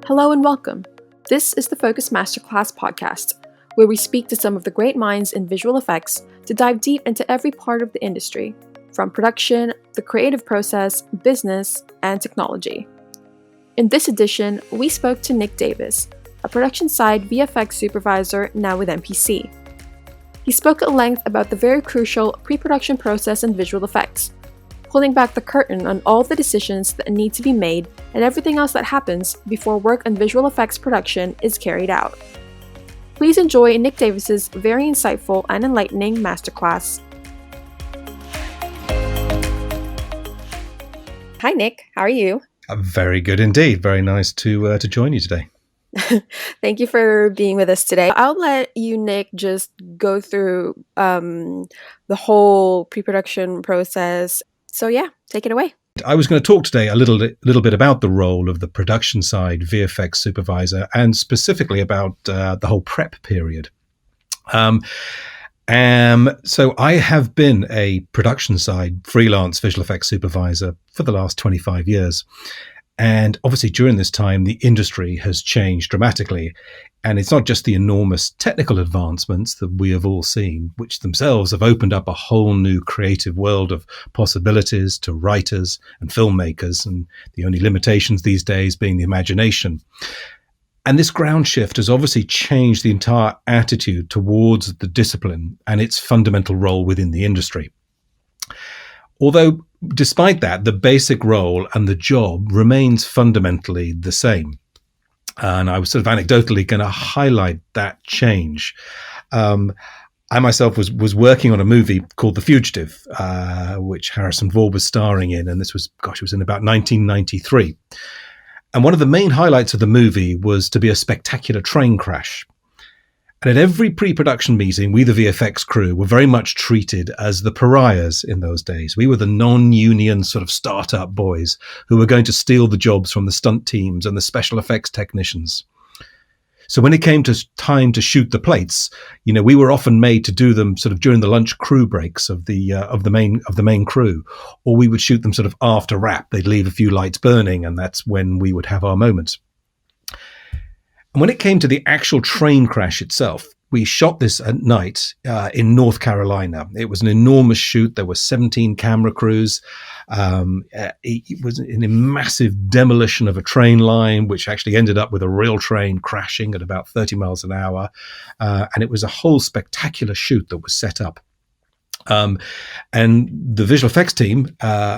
Hello and welcome. This is the Focus Masterclass podcast, where we speak to some of the great minds in visual effects to dive deep into every part of the industry, from production, the creative process, business, and technology. In this edition, we spoke to Nick Davis, a production-side VFX supervisor now with MPC. He spoke at length about the very crucial pre-production process in visual effects, pulling back the curtain on all the decisions that need to be made and everything else that happens before work on visual effects production is carried out. Please enjoy Nick Davis's very insightful and enlightening masterclass. Hi Nick, how are you? Very good indeed. Very nice to join you today. Thank you for being with us today. I'll let you, Nick, just go through the whole pre-production process. So yeah, take it away. I was going to talk today a little bit about the role of the production side VFX supervisor, and specifically about the whole prep period. So I have been a production side freelance visual effects supervisor for the last 25 years. And obviously during this time, the industry has changed dramatically. And it's not just the enormous technical advancements that we have all seen, which themselves have opened up a whole new creative world of possibilities to writers and filmmakers, and the only limitations these days being the imagination. And this ground shift has obviously changed the entire attitude towards the discipline and its fundamental role within the industry. Although, despite that, the basic role and the job remains fundamentally the same. And I was sort of anecdotally going to highlight that change. I myself was working on a movie called The Fugitive, which Harrison Ford was starring in. And this was, it was in about 1993. And one of the main highlights of the movie was to be a spectacular train crash. And at every pre-production meeting, we, the VFX crew, were very much treated as the pariahs in those days. We were the non-union sort of startup boys who were going to steal the jobs from the stunt teams and the special effects technicians. So when it came to time to shoot the plates, we were often made to do them sort of during the lunch crew breaks of the main crew, or we would shoot them sort of after wrap. They'd leave a few lights burning, and that's when we would have our moments. And when it came to the actual train crash itself, we shot this at night in North Carolina. It was an enormous shoot. There were 17 camera crews. It was in a massive demolition of a train line, which actually ended up with a real train crashing at about 30 miles an hour. And it was a whole spectacular shoot that was set up. And the visual effects team,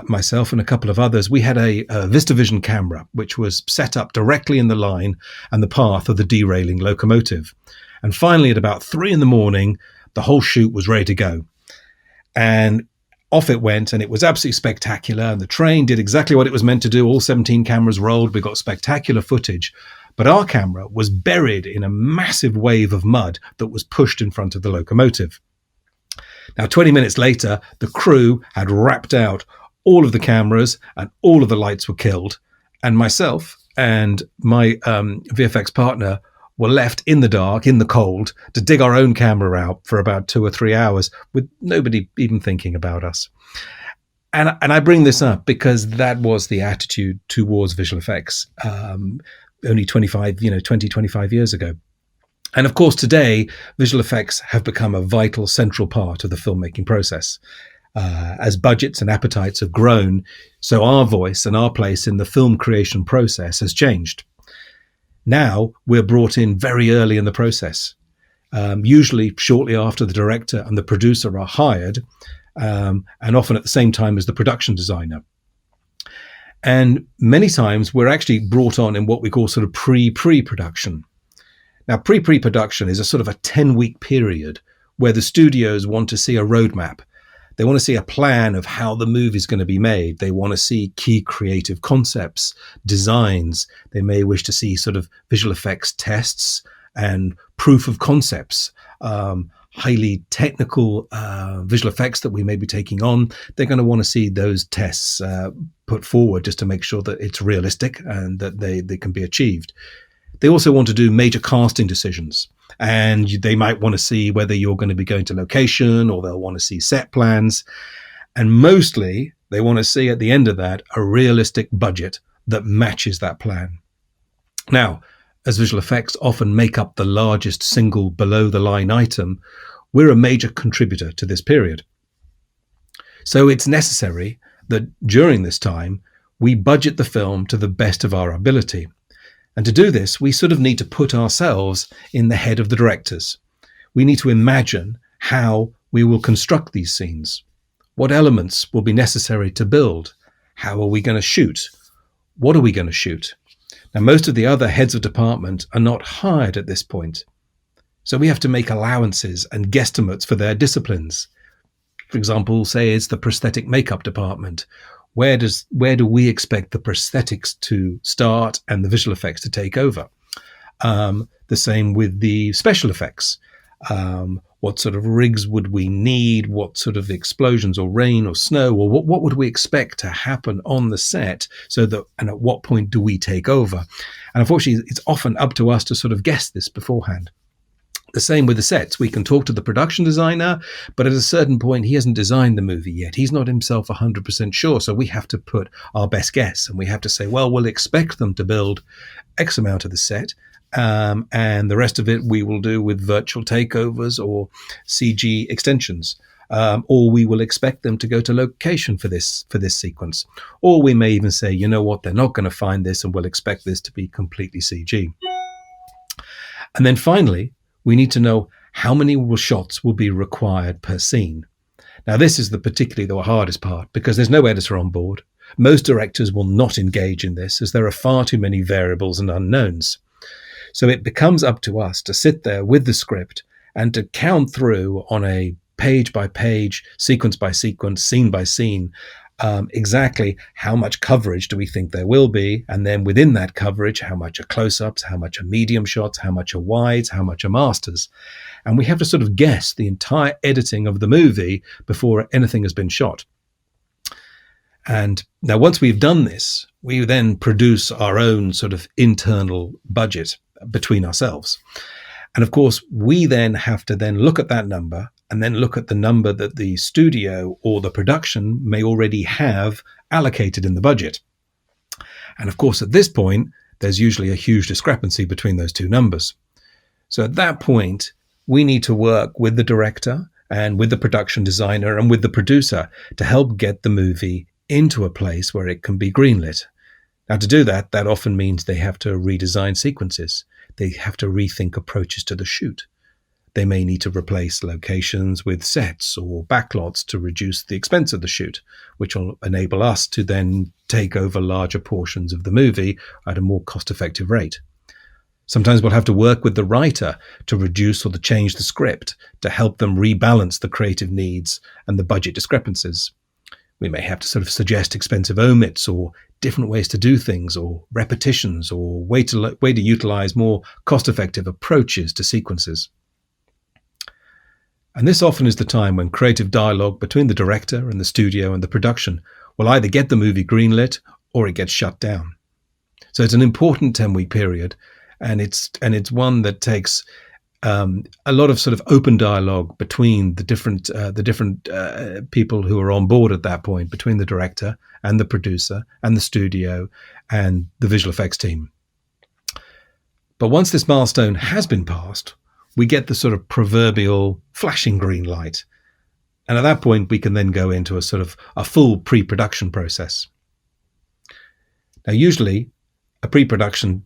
myself and a couple of others, we had a VistaVision camera, which was set up directly in the line and the path of the derailing locomotive. And finally, at about 3 a.m, the whole shoot was ready to go. And off it went, and it was absolutely spectacular. And the train did exactly what it was meant to do. All 17 cameras rolled. We got spectacular footage. But our camera was buried in a massive wave of mud that was pushed in front of the locomotive. Now, 20 minutes later, the crew had wrapped out all of the cameras and all of the lights were killed. And myself and my VFX partner were left in the dark, in the cold, to dig our own camera out for about 2 or 3 hours with nobody even thinking about us. And I bring this up because that was the attitude towards visual effects only 25 years ago. And of course, today, visual effects have become a vital central part of the filmmaking process. As budgets and appetites have grown, so our voice and our place in the film creation process has changed. Now, we're brought in very early in the process, usually shortly after the director and the producer are hired, and often at the same time as the production designer. And many times, we're actually brought on in what we call sort of pre-production. Now, pre-production is a sort of a 10-week period where the studios want to see a roadmap. They want to see a plan of how the movie is going to be made. They want to see key creative concepts, designs. They may wish to see sort of visual effects tests and proof of concepts, highly technical visual effects that we may be taking on. They're going to want to see those tests put forward just to make sure that it's realistic and that they can be achieved. They also want to do major casting decisions, and they might want to see whether you're going to be going to location, or they'll want to see set plans. And mostly they want to see at the end of that a realistic budget that matches that plan. Now, as visual effects often make up the largest single below-the-line item, we're a major contributor to this period. So it's necessary that during this time, we budget the film to the best of our ability. And to do this, we sort of need to put ourselves in the head of the directors. We need to imagine how we will construct these scenes. What elements will be necessary to build? How are we going to shoot? What are we going to shoot? Now, most of the other heads of department are not hired at this point. So we have to make allowances and guesstimates for their disciplines. For example, say it's the prosthetic makeup department. Where do we expect the prosthetics to start and the visual effects to take over? The same with the special effects. What sort of rigs would we need? What sort of explosions or rain or snow, or what would we expect to happen on the set, and at what point do we take over? And unfortunately, it's often up to us to sort of guess this beforehand. The same with the sets. We can talk to the production designer, but at a certain point, he hasn't designed the movie yet. He's not himself 100% sure. So we have to put our best guess, and we have to say, well, we'll expect them to build X amount of the set. And the rest of it we will do with virtual takeovers or CG extensions, or we will expect them to go to location for this sequence, or we may even say, you know what, they're not going to find this, and we'll expect this to be completely CG. And then finally, we need to know how many shots will be required per scene. Now, this is particularly the hardest part, because there's no editor on board. Most directors will not engage in this, as there are far too many variables and unknowns. So it becomes up to us to sit there with the script and to count through on a page by page, sequence by sequence, scene by scene, exactly how much coverage do we think there will be. And then within that coverage, how much are close-ups, how much are medium shots, how much are wides, how much are masters. And we have to sort of guess the entire editing of the movie before anything has been shot. And now once we've done this, we then produce our own sort of internal budget between ourselves. And of course, we then have to then look at that number and then look at the number that the studio or the production may already have allocated in the budget. And of course, at this point, there's usually a huge discrepancy between those two numbers. So at that point, we need to work with the director and with the production designer and with the producer to help get the movie into a place where it can be greenlit. Now, to do that, that often means they have to redesign sequences. They have to rethink approaches to the shoot. They may need to replace locations with sets or backlots to reduce the expense of the shoot, which will enable us to then take over larger portions of the movie at a more cost-effective rate. Sometimes we'll have to work with the writer to reduce or to change the script to help them rebalance the creative needs and the budget discrepancies. We may have to sort of suggest expensive omits or different ways to do things, or repetitions, or way to utilize more cost-effective approaches to sequences. And this often is the time when creative dialogue between the director and the studio and the production will either get the movie greenlit or it gets shut down. So it's an important 10-week period, and it's one that takes a lot of sort of open dialogue between the different people who are on board at that point, between the director and the producer and the studio and the visual effects team. But once this milestone has been passed, we get the sort of proverbial flashing green light. And at that point, we can then go into a sort of a full pre-production process. Now, usually a pre-production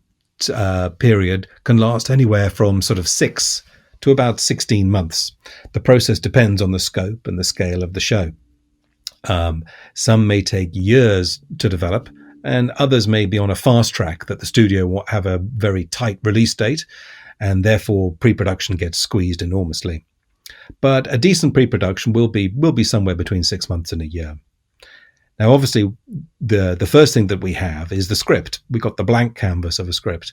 period can last anywhere from sort of 6 to about 16 months. The process depends on the scope and the scale of the show. Some may take years to develop, and others may be on a fast track that the studio will have a very tight release date, and therefore pre-production gets squeezed enormously. But a decent pre-production will be somewhere between 6 months and a year. Now, obviously, the first thing that we have is the script. We got the blank canvas of a script.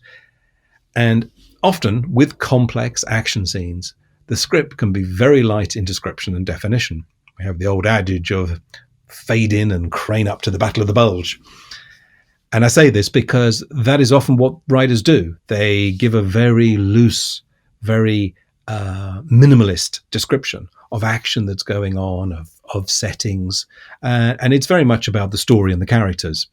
And often, with complex action scenes, the script can be very light in description and definition. We have the old adage of fade in and crane up to the Battle of the Bulge. And I say this because that is often what writers do. They give a very loose, very minimalist description of action that's going on, of settings, and it's very much about the story and the characters.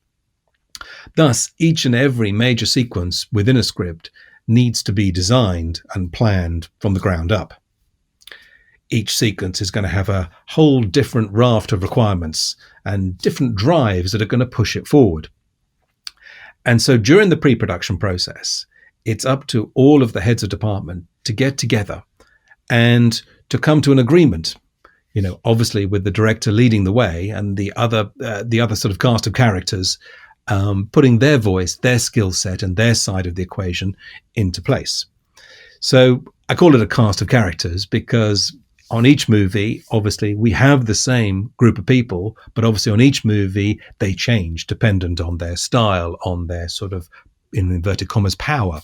Thus, each and every major sequence within a script needs to be designed and planned from the ground up. Each sequence is going to have a whole different raft of requirements and different drives that are going to push it forward. And so during the pre-production process, it's up to all of the heads of department to get together and to come to an agreement, obviously with the director leading the way and the other sort of cast of characters putting their voice, their skill set and their side of the equation into place. So I call it a cast of characters because on each movie, obviously, we have the same group of people, but obviously on each movie, they change dependent on their style, on their sort of, in inverted commas, power.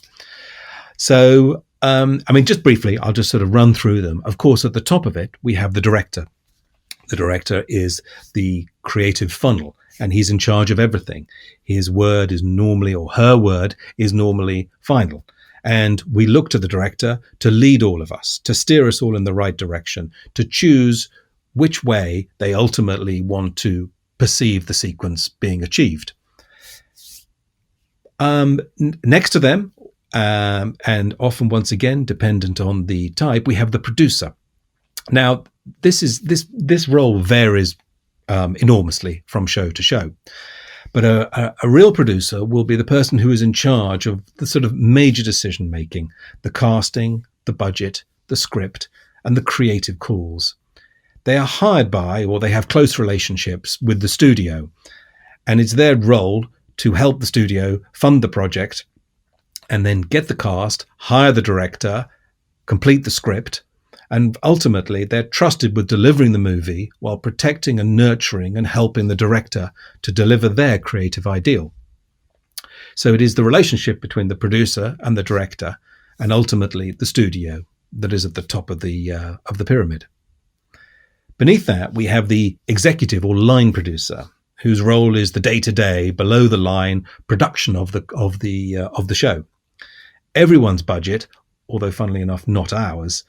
So, just briefly, I'll just sort of run through them. Of course, at the top of it, we have the director. The director is the creative funnel, and he's in charge of everything. His word is normally, or her word is normally final. And we look to the director to lead all of us, to steer us all in the right direction, to choose which way they ultimately want to perceive the sequence being achieved. Next to them, and often once again, dependent on the type, we have the producer. Now, this role varies enormously from show to show. But a real producer will be the person who is in charge of the sort of major decision making, the casting, the budget, the script, and the creative calls. They are hired by, or they have close relationships with the studio, and it's their role to help the studio fund the project and then get the cast, hire the director, complete the script, and ultimately they're trusted with delivering the movie while protecting and nurturing and helping the director to deliver their creative ideal. So it is the relationship between the producer and the director and ultimately the studio that is at the top of the pyramid. Beneath that, we have the executive or line producer, whose role is the day-to-day, below-the-line production of the show. Everyone's budget, although funnily enough not ours,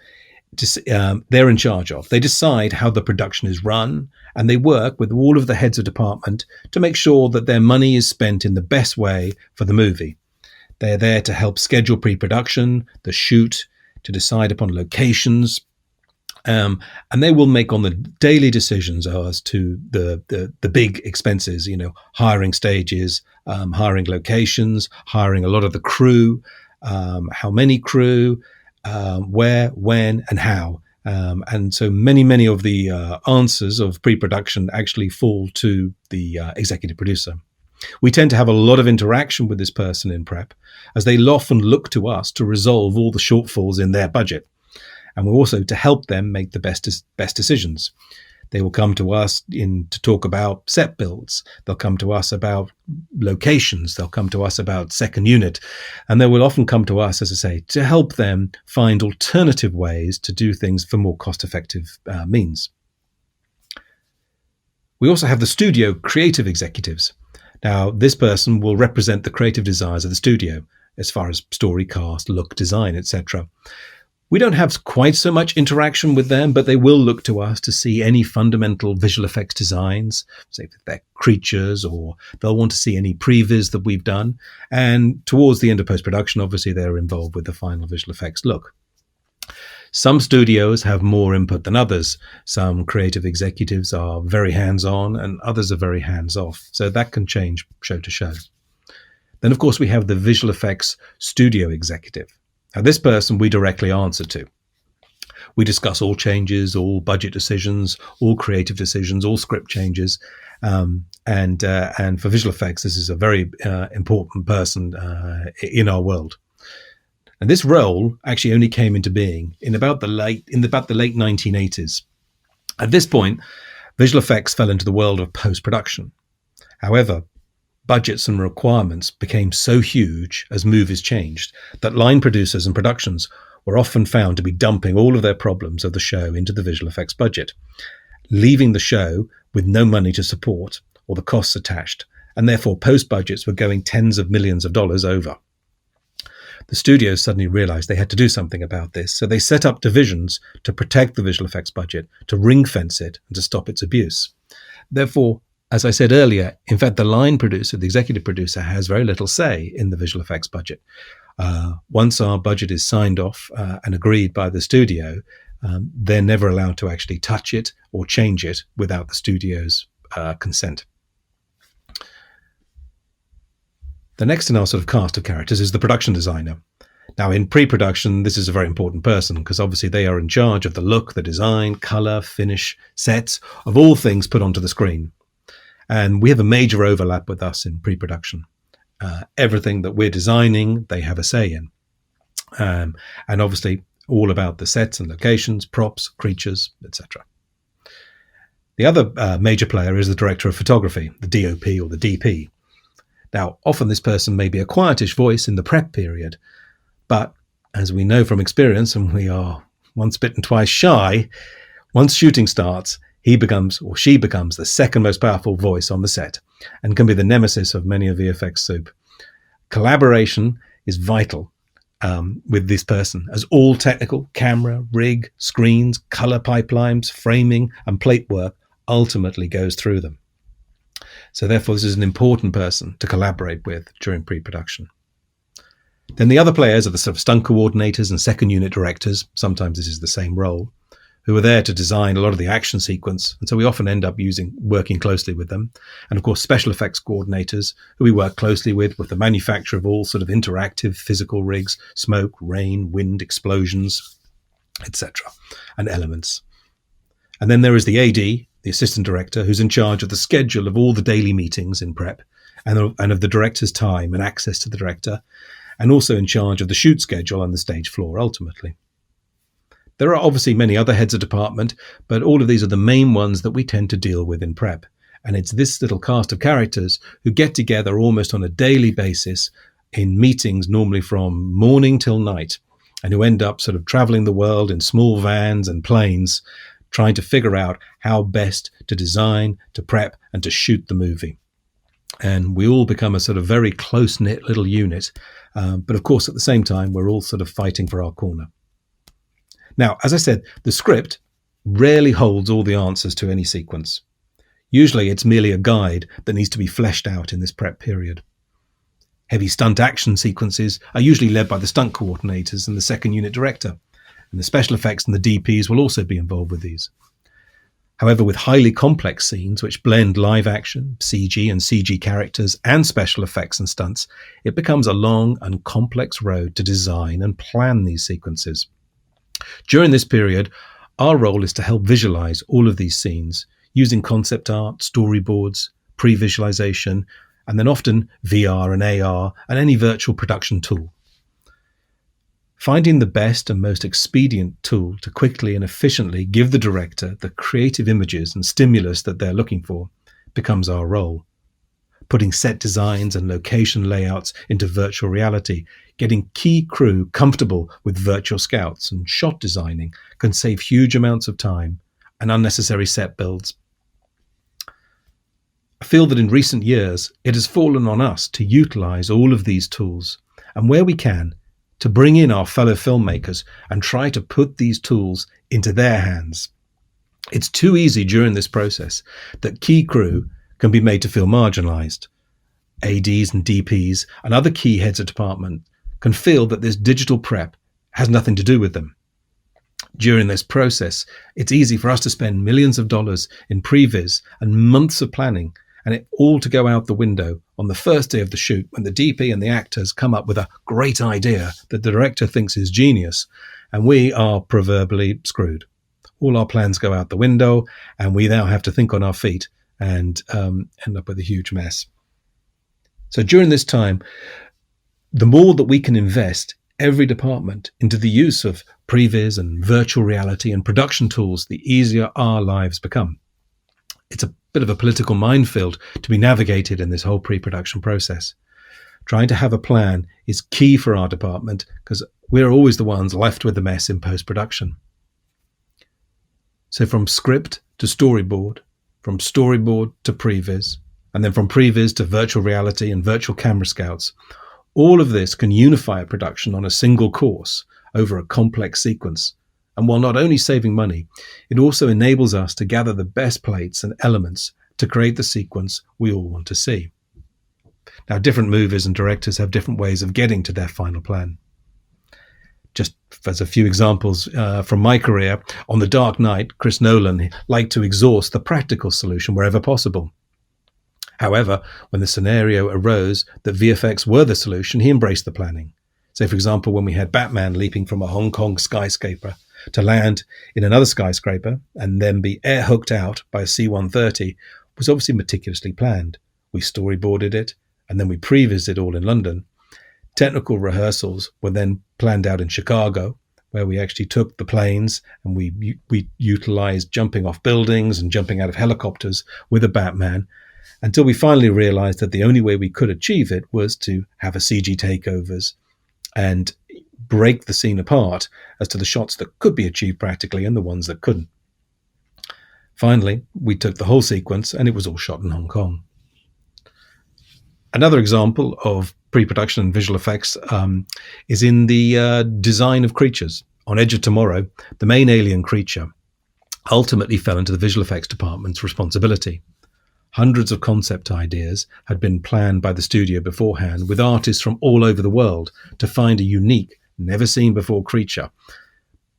they're in charge of. They decide how the production is run, and they work with all of the heads of department to make sure that their money is spent in the best way for the movie. They're there to help schedule pre-production, the shoot, to decide upon locations, and they will make on the daily decisions as to the big expenses, hiring stages, hiring locations, hiring a lot of the crew, how many crew, where, when, and how. And so many of the answers of pre-production actually fall to the executive producer. We tend to have a lot of interaction with this person in prep, as they often look to us to resolve all the shortfalls in their budget. And we're also to help them make the best decisions. They will come to us to talk about set builds. They'll come to us about locations. They'll come to us about second unit. And they will often come to us, as I say, to help them find alternative ways to do things for more cost-effective means. We also have the studio creative executives. Now, this person will represent the creative desires of the studio as far as story, cast, look, design, etc. We don't have quite so much interaction with them, but they will look to us to see any fundamental visual effects designs, say if they're creatures, or they'll want to see any previs that we've done. And towards the end of post-production, obviously, they're involved with the final visual effects look. Some studios have more input than others. Some creative executives are very hands-on and others are very hands-off. So that can change show to show. Then, of course, we have the visual effects studio executive. Now, this person we directly answer to. We discuss all changes, all budget decisions, all creative decisions, all script changes. And for visual effects, this is a very important person in our world. And this role actually only came into being in about the late 1980s. At this point, visual effects fell into the world of post-production. However, budgets and requirements became so huge as movies changed that line producers and productions were often found to be dumping all of their problems of the show into the visual effects budget, leaving the show with no money to support or the costs attached, and therefore post budgets were going tens of millions of dollars over. The studios suddenly realized they had to do something about this, so they set up divisions to protect the visual effects budget, to ring fence it, and to stop its abuse. Therefore, as I said earlier, in fact, the line producer, the executive producer, has very little say in the visual effects budget. Once our budget is signed off and agreed by the studio, they're never allowed to actually touch it or change it without the studio's consent. The next in our sort of cast of characters is the production designer. Now, in pre-production, this is a very important person because obviously they are in charge of the look, the design, color, finish, sets, of all things put onto the screen. And we have a major overlap with us in pre-production. Everything that we're designing, they have a say in. And obviously all about the sets and locations, props, creatures, etc. The other major player is the director of photography, the DOP or the DP. Now, often this person may be a quietish voice in the prep period, but as we know from experience, and we are once bitten, twice shy, once shooting starts, he becomes or she becomes the second most powerful voice on the set and can be the nemesis of many a VFX soup. Collaboration is vital with this person, as all technical, camera, rig, screens, color pipelines, framing, and plate work ultimately goes through them. So therefore, this is an important person to collaborate with during pre-production. Then the other players are the sort of stunt coordinators and second unit directors. Sometimes this is the same role, who are there to design a lot of the action sequence. And so we often end up working closely with them. And of course, special effects coordinators, who we work closely with the manufacture of all sort of interactive physical rigs, smoke, rain, wind, explosions, etc., and elements. And then there is the AD, the assistant director, who's in charge of the schedule of all the daily meetings in prep and of the director's time and access to the director, and also in charge of the shoot schedule on the stage floor ultimately. There are obviously many other heads of department, but all of these are the main ones that we tend to deal with in prep. And it's this little cast of characters who get together almost on a daily basis in meetings, normally from morning till night, and who end up sort of traveling the world in small vans and planes, trying to figure out how best to design, to prep, and to shoot the movie. And we all become a sort of very close-knit little unit. But of course, at the same time, we're all sort of fighting for our corner. Now, as I said, the script rarely holds all the answers to any sequence. Usually it's merely a guide that needs to be fleshed out in this prep period. Heavy stunt action sequences are usually led by the stunt coordinators and the second unit director, and the special effects and the DPs will also be involved with these. However, with highly complex scenes which blend live action, CG and CG characters and special effects and stunts, it becomes a long and complex road to design and plan these sequences. During this period, our role is to help visualize all of these scenes using concept art, storyboards, pre-visualization, and then often VR and AR and any virtual production tool. Finding the best and most expedient tool to quickly and efficiently give the director the creative images and stimulus that they're looking for becomes our role. Putting set designs and location layouts into virtual reality, getting key crew comfortable with virtual scouts and shot designing can save huge amounts of time and unnecessary set builds. I feel that in recent years, it has fallen on us to utilize all of these tools, and where we can, to bring in our fellow filmmakers and try to put these tools into their hands. It's too easy during this process that key crew can be made to feel marginalized. ADs and DPs and other key heads of department can feel that this digital prep has nothing to do with them. During this process, it's easy for us to spend millions of dollars in previs and months of planning, and it all to go out the window on the first day of the shoot when the DP and the actors come up with a great idea that the director thinks is genius, and we are proverbially screwed. All our plans go out the window, and we now have to think on our feet and end up with a huge mess. So during this time, the more that we can invest, every department, into the use of previs and virtual reality and production tools, the easier our lives become. It's a bit of a political minefield to be navigated in this whole pre-production process. Trying to have a plan is key for our department because we're always the ones left with the mess in post-production. So from script to storyboard, from storyboard to previs, and then from previs to virtual reality and virtual camera scouts, all of this can unify a production on a single course over a complex sequence. And while not only saving money, it also enables us to gather the best plates and elements to create the sequence we all want to see. Now, different movies and directors have different ways of getting to their final plan. Just as a few examples from my career, on The Dark Knight, Chris Nolan liked to exhaust the practical solution wherever possible. However, when the scenario arose that VFX were the solution, he embraced the planning. Say, for example, when we had Batman leaping from a Hong Kong skyscraper to land in another skyscraper and then be air hooked out by a C-130 was obviously meticulously planned. We storyboarded it, and then we prevised it all in London. Technical rehearsals were then planned out in Chicago, where we actually took the planes and we utilized jumping off buildings and jumping out of helicopters with a Batman, until we finally realized that the only way we could achieve it was to have a CG takeovers and break the scene apart as to the shots that could be achieved practically and the ones that couldn't. Finally, we took the whole sequence and it was all shot in Hong Kong. Another example of pre-production and visual effects is in the design of creatures. On Edge of Tomorrow, the main alien creature ultimately fell into the visual effects department's responsibility. Hundreds of concept ideas had been planned by the studio beforehand with artists from all over the world to find a unique, never-seen-before creature.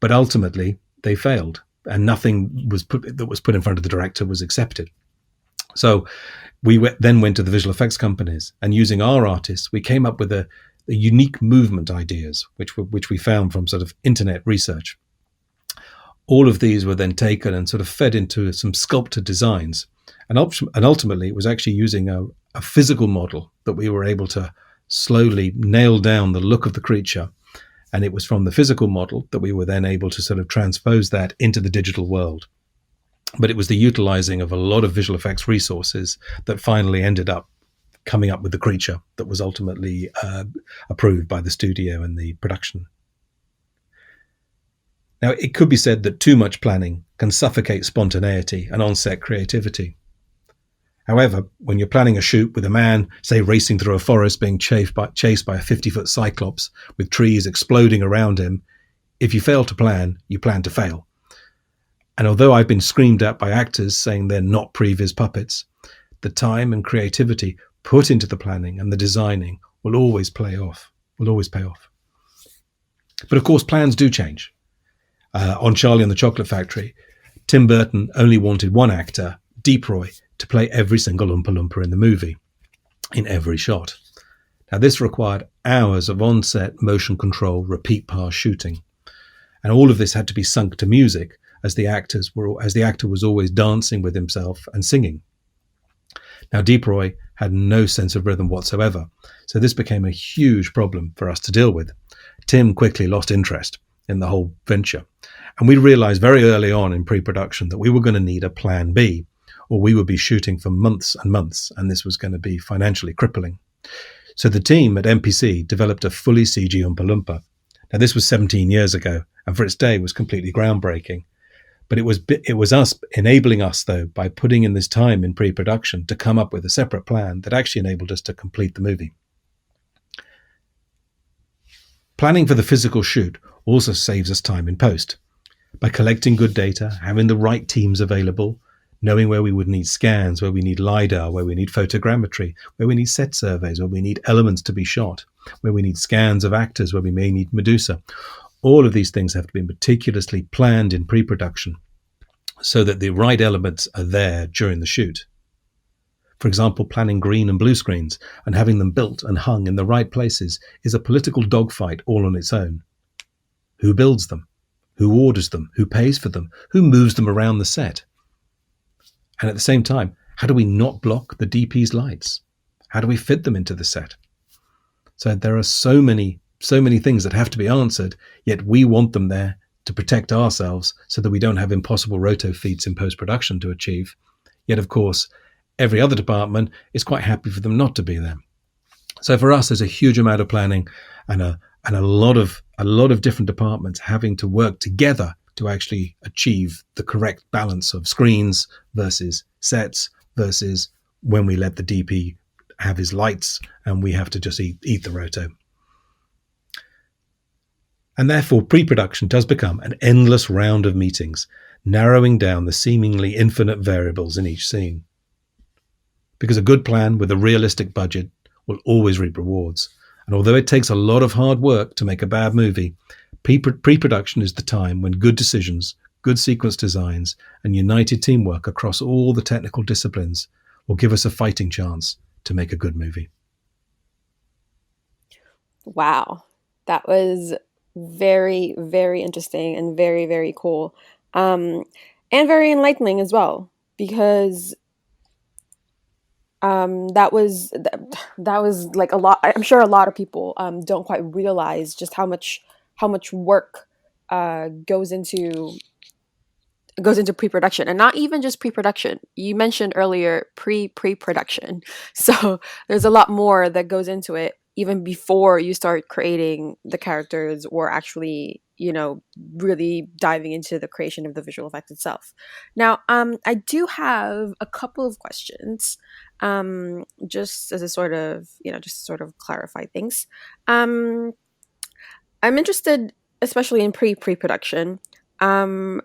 But ultimately, they failed, and nothing that was put in front of the director was accepted. So we then went to the visual effects companies, and using our artists, we came up with a unique movement ideas, which we found from sort of internet research. All of these were then taken and sort of fed into some sculpted designs. And ultimately, it was actually using a physical model that we were able to slowly nail down the look of the creature. And it was from the physical model that we were then able to sort of transpose that into the digital world. But it was the utilizing of a lot of visual effects resources that finally ended up coming up with the creature that was ultimately approved by the studio and the production. Now, it could be said that too much planning can suffocate spontaneity and on-set creativity. However, when you're planning a shoot with a man, say, racing through a forest being chased by a 50-foot cyclops with trees exploding around him, if you fail to plan, you plan to fail. And although I've been screamed at by actors saying they're not previs puppets, the time and creativity put into the planning and the designing will always pay off. But of course, plans do change. On Charlie and the Chocolate Factory, Tim Burton only wanted one actor, Deep Roy, to play every single Oompa Loompa in the movie, in every shot. Now, this required hours of on-set motion control, repeat pass shooting. And all of this had to be sunk to music as the actor was always dancing with himself and singing. Now, Deep Roy had no sense of rhythm whatsoever, so this became a huge problem for us to deal with. Tim quickly lost interest in the whole venture, and we realized very early on in pre-production that we were going to need a plan B, or we would be shooting for months and months, and this was going to be financially crippling. So the team at MPC developed a fully CG Oompa Loompa. Now, this was 17 years ago, and for its day was completely groundbreaking. But it was us enabling us, though, by putting in this time in pre-production to come up with a separate plan that actually enabled us to complete the movie. Planning for the physical shoot also saves us time in post. By collecting good data, having the right teams available, knowing where we would need scans, where we need LiDAR, where we need photogrammetry, where we need set surveys, where we need elements to be shot, where we need scans of actors, where we may need Medusa. All of these things have to be meticulously planned in pre-production so that the right elements are there during the shoot. For example, planning green and blue screens and having them built and hung in the right places is a political dogfight all on its own. Who builds them? Who orders them? Who pays for them? Who moves them around the set? And at the same time, how do we not block the DP's lights? How do we fit them into the set? So there are so many things that have to be answered, yet we want them there to protect ourselves so that we don't have impossible roto feeds in post-production to achieve. Yet, of course, every other department is quite happy for them not to be there. So for us, there's a huge amount of planning and a lot of different departments having to work together to actually achieve the correct balance of screens versus sets versus when we let the DP have his lights and we have to just eat the roto. And therefore, pre-production does become an endless round of meetings, narrowing down the seemingly infinite variables in each scene. because a good plan with a realistic budget will always reap rewards. And although it takes a lot of hard work to make a bad movie, pre-production is the time when good decisions, good sequence designs, and united teamwork across all the technical disciplines will give us a fighting chance to make a good movie. Wow. That was very, very interesting and very, very cool. And very enlightening as well, because that was like a lot. I'm sure a lot of people don't quite realize just how much work goes into pre-production, and not even just pre-production. You mentioned earlier pre-production. So there's a lot more that goes into it even before you start creating the characters or actually, really diving into the creation of the visual effect itself. Now, I do have a couple of questions, just as a sort of, just to sort of clarify things. I'm interested, especially in pre-production, and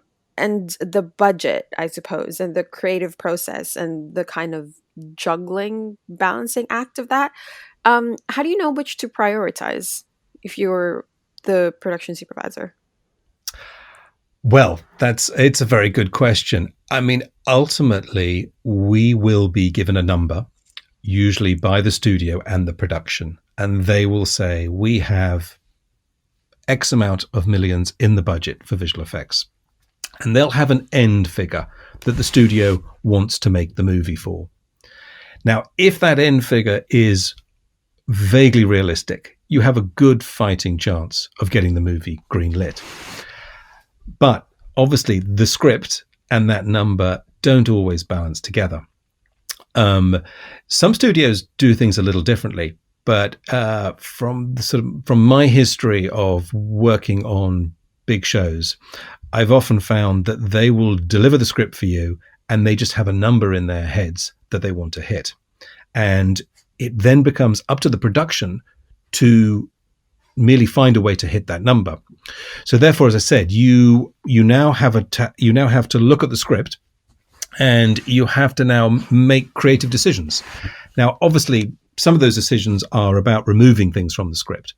the budget, I suppose, and the creative process and the kind of juggling, balancing act of that. How do you know which to prioritize if you're the production supervisor? Well, it's a very good question. I mean, ultimately, we will be given a number, usually by the studio and the production, and they will say, we have X amount of millions in the budget for visual effects. And they'll have an end figure that the studio wants to make the movie for. Now, if that end figure is vaguely realistic, you have a good fighting chance of getting the movie greenlit. But obviously, the script and that number don't always balance together. Some studios do things a little differently, but from my history of working on big shows, I've often found that they will deliver the script for you and they just have a number in their heads that they want to hit. And it then becomes up to the production to merely find a way to hit that number. So therefore, as I said, you now have to look at the script and you have to now make creative decisions. Now, obviously, some of those decisions are about removing things from the script.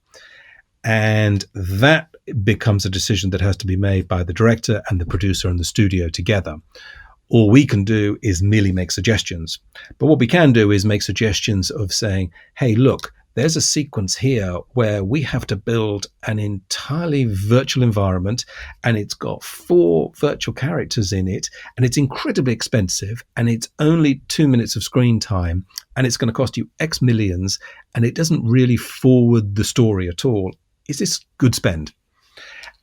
And that becomes a decision that has to be made by the director and the producer and the studio together. All we can do is merely make suggestions. But what we can do is make suggestions of saying, hey, look, there's a sequence here where we have to build an entirely virtual environment and it's got 4 virtual characters in it and it's incredibly expensive and it's only 2 minutes of screen time and it's going to cost you X millions and it doesn't really forward the story at all. Is this good spend?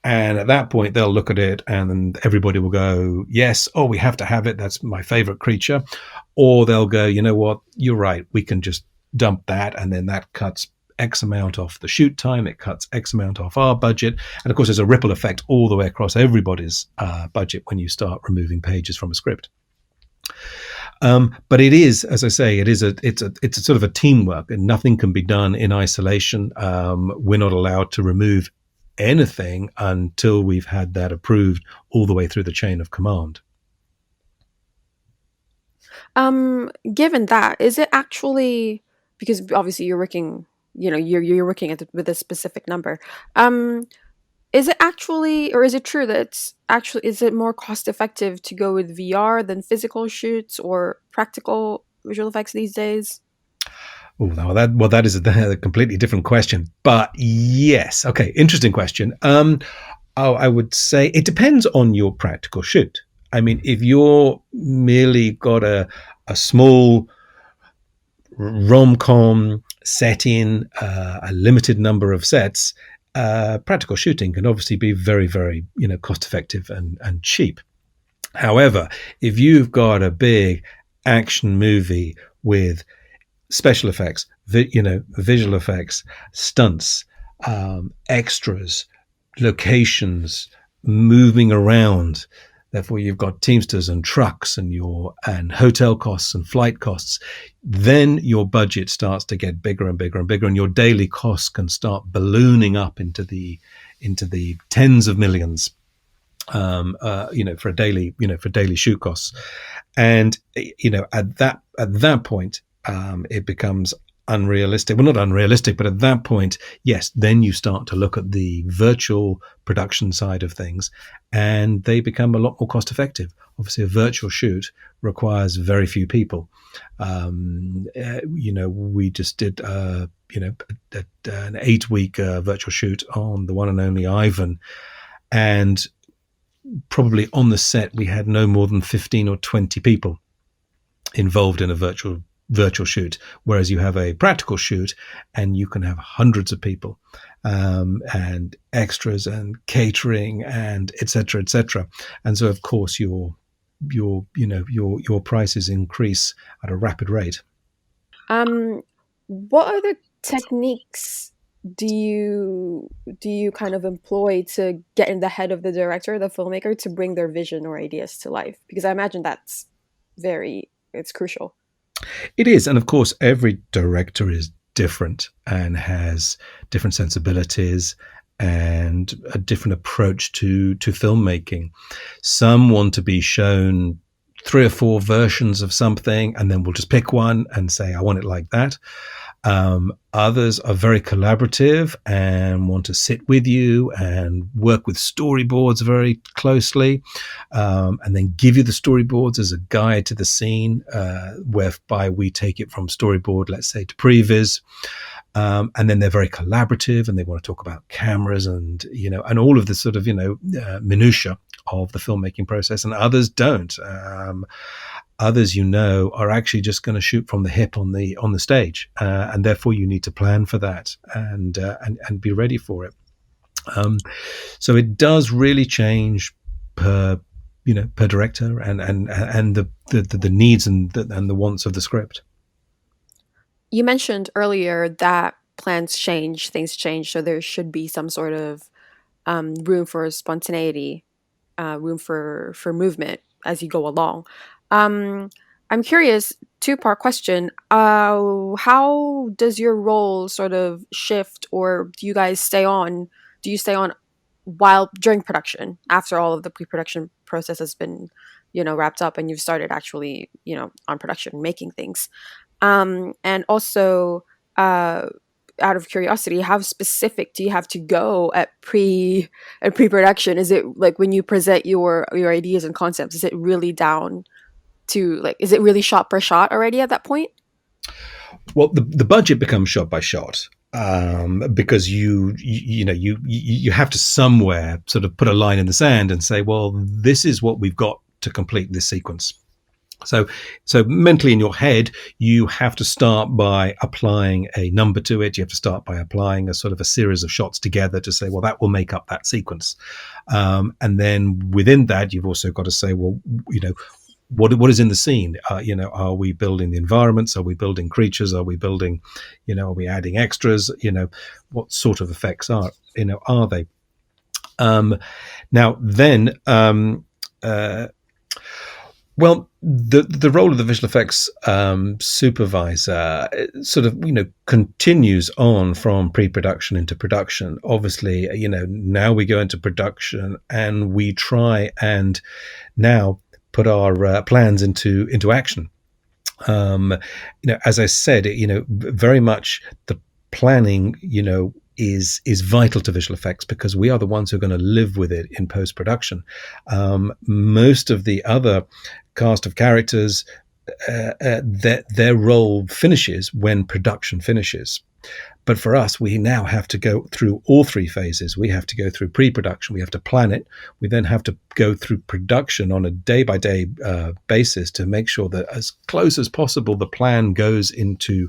And at that point, they'll look at it and everybody will go, yes, oh, we have to have it. That's my favorite creature. Or they'll go, you know what, you're right. We can just dump that. And then that cuts X amount off the shoot time. It cuts X amount off our budget. And of course, there's a ripple effect all the way across everybody's budget when you start removing pages from a script. But it is, as I say, it's a sort of a teamwork, and nothing can be done in isolation. We're not allowed to remove anything until we've had that approved all the way through the chain of command. Given that, is it actually, because obviously you're working, you're working with a specific number. Is it actually, or is it true that is it more cost effective to go with VR than physical shoots or practical visual effects these days? Oh, that is a completely different question. But yes, okay, interesting question. I would say it depends on your practical shoot. I mean, if you're merely got a small rom-com set in a limited number of sets, practical shooting can obviously be very, very, cost effective and cheap. However, if you've got a big action movie with special effects, visual effects, stunts, extras, locations, moving around. Therefore, you've got Teamsters and trucks and hotel costs and flight costs. Then your budget starts to get bigger and bigger and bigger, and your daily costs can start ballooning up into the tens of millions. For daily shoot costs, and at that point, it becomes unrealistic. Well, not unrealistic, but at that point, yes, then you start to look at the virtual production side of things, and they become a lot more cost effective. Obviously, a virtual shoot requires very few people. We just did, an 8-week virtual shoot on the one and only Ivan, and probably on the set we had no more than 15 or 20 people involved in a virtual shoot, whereas you have a practical shoot and you can have hundreds of people, and extras and catering and etc. And so of course your prices increase at a rapid rate. What other techniques do you kind of employ to get in the head of the director, the filmmaker, to bring their vision or ideas to life? Because I imagine it's crucial. It is, and of course every director is different and has different sensibilities and a different approach to filmmaking. Some want to be shown 3 or 4 versions of something, and then we'll just pick one and say, I want it like that. Others are very collaborative and want to sit with you and work with storyboards very closely, and then give you the storyboards as a guide to the scene, whereby we take it from storyboard, let's say, to previs. And then they're very collaborative and they want to talk about cameras and all of the sort of minutiae of the filmmaking process, and others don't. Others, are actually just going to shoot from the hip on the stage, and therefore you need to plan for that and be ready for it. So it does really change per director and the needs and the wants of the script. You mentioned earlier that plans change, things change, so there should be some sort of room for spontaneity, room for movement as you go along. I'm curious, two-part question. How does your role sort of shift, or do you guys stay on? Do you stay on while during production, after all of the pre-production process has been, wrapped up and you've started actually, on production, making things? And also, out of curiosity, how specific do you have to go at pre-production? Is it like when you present your ideas and concepts, is it really down to is it really shot per shot already at that point? Well, the budget becomes shot by shot, because you have to somewhere sort of put a line in the sand and say, well, this is what we've got to complete this sequence. So mentally in your head, you have to start by applying a number to it. You have to start by applying a sort of a series of shots together to say, well, that will make up that sequence. And then within that, you've also got to say, well, what is in the scene? Are we building the environments? Are we building creatures? Are we building, are we adding extras? What sort of effects are they? Now then, well, the role of the visual effects supervisor sort of continues on from pre-production into production. Obviously, now we go into production and we try and now put our plans into action. As I said, very much the planning, is vital to visual effects because we are the ones who are going to live with it in post-production. Most of the other cast of characters, their role finishes when production finishes. But for us, we now have to go through all 3 phases. We have to go through pre-production. We have to plan it. We then have to go through production on a day-by-day basis to make sure that as close as possible the plan goes into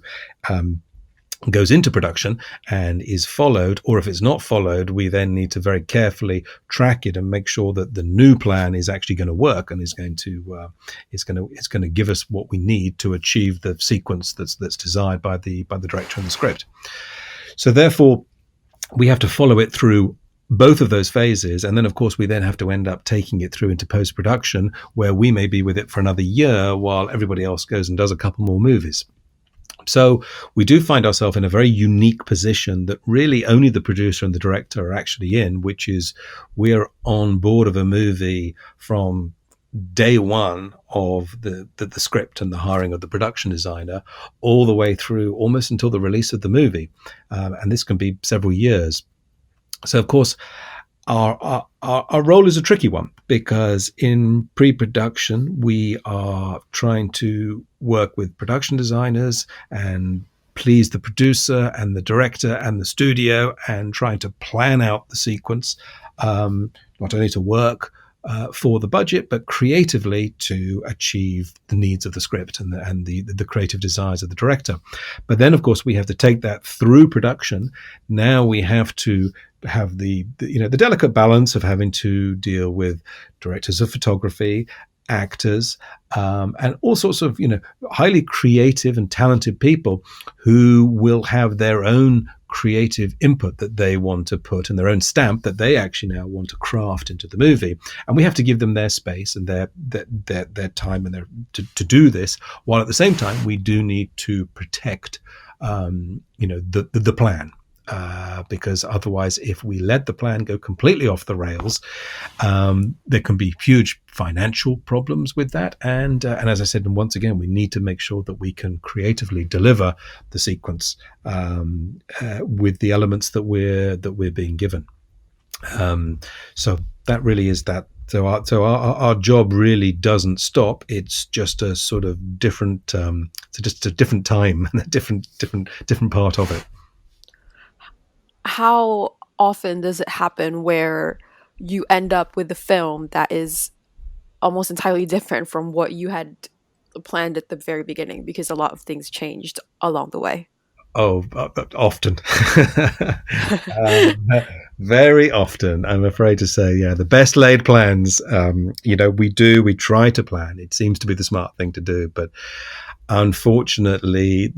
production and is followed, or if it's not followed, we then need to very carefully track it and make sure that the new plan is actually going to work and is going to give us what we need to achieve the sequence that's desired by the director in the script. So therefore, we have to follow it through both of those phases, and then of course we then have to end up taking it through into post-production, where we may be with it for another year while everybody else goes and does a couple more movies. So we do find ourselves in a very unique position that really only the producer and the director are actually in, which is we're on board of a movie from day one of the script and the hiring of the production designer all the way through almost until the release of the movie. And this can be several years. So, of course, our role is a tricky one, because in pre-production, we are trying to work with production designers and please the producer and the director and the studio, and trying to plan out the sequence, not only to work for the budget, but creatively to achieve the needs of the script and the creative desires of the director. But then, of course, we have to take that through production. Now we have to have the delicate balance of having to deal with directors of photography, actors, and all sorts of highly creative and talented people who will have their own creative input that they want to put, and their own stamp that they actually now want to craft into the movie. And we have to give them their space and their time and to do this, while at the same time we do need to protect the plan. Because otherwise, if we let the plan go completely off the rails, there can be huge financial problems with that. And as I said, and once again, we need to make sure that we can creatively deliver the sequence with the elements that we're being given. So that really is that. So our job really doesn't stop. It's just a sort of different, just a different time and a different part of it. How often does it happen where you end up with a film that is almost entirely different from what you had planned at the very beginning, because a lot of things changed along the way? Oh, often. Very often, I'm afraid to say. Yeah, the best laid plans, we try to plan. It seems to be the smart thing to do, but unfortunately,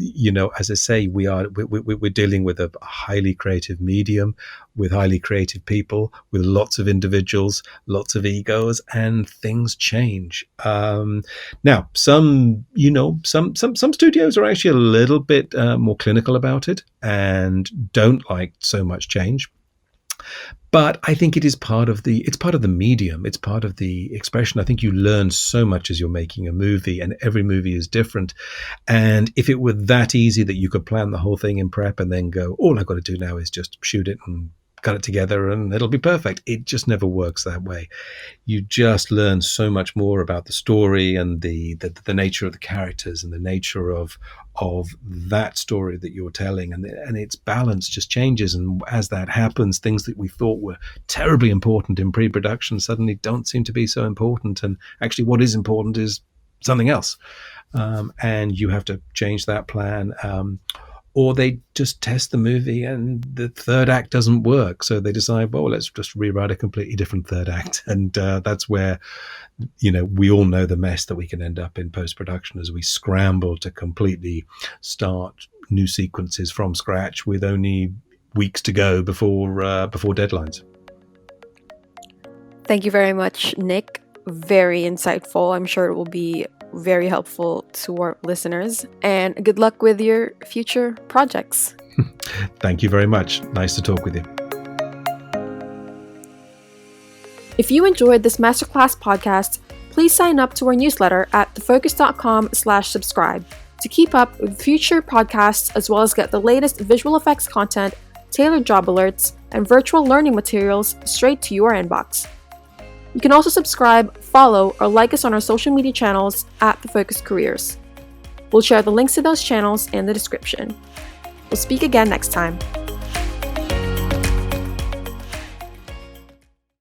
as I say, we're dealing with a highly creative medium, with highly creative people, with lots of individuals, lots of egos, and things change. Now, some studios are actually a little bit more clinical about it and don't like so much change. But I think it's part of the medium. It's part of the expression. I think you learn so much as you're making a movie, and every movie is different. And if it were that easy that you could plan the whole thing in prep and then go, all I've got to do now is just shoot it and cut it together and it'll be perfect. It just never works that way. You just learn so much more about the story and the nature of the characters and the nature of that story that you're telling, and its balance just changes. And as that happens, things that we thought were terribly important in pre-production suddenly don't seem to be so important, and actually what is important is something else, and you have to change that plan. Or they just test the movie and the third act doesn't work. So they decide, well, let's just rewrite a completely different third act. And that's where, we all know the mess that we can end up in post-production as we scramble to completely start new sequences from scratch with only weeks to go before deadlines. Thank you very much, Nick. Very insightful. I'm sure it will be very helpful to our listeners, and good luck with your future projects. Thank you very much. Nice to talk with you. If you enjoyed this Masterclass podcast, please sign up to our newsletter at thefocus.com/subscribe to keep up with future podcasts, as well as get the latest visual effects content, tailored job alerts, and virtual learning materials straight to your inbox. You can also subscribe, follow, or like us on our social media channels at The Focus Careers. We'll share the links to those channels in the description. We'll speak again next time.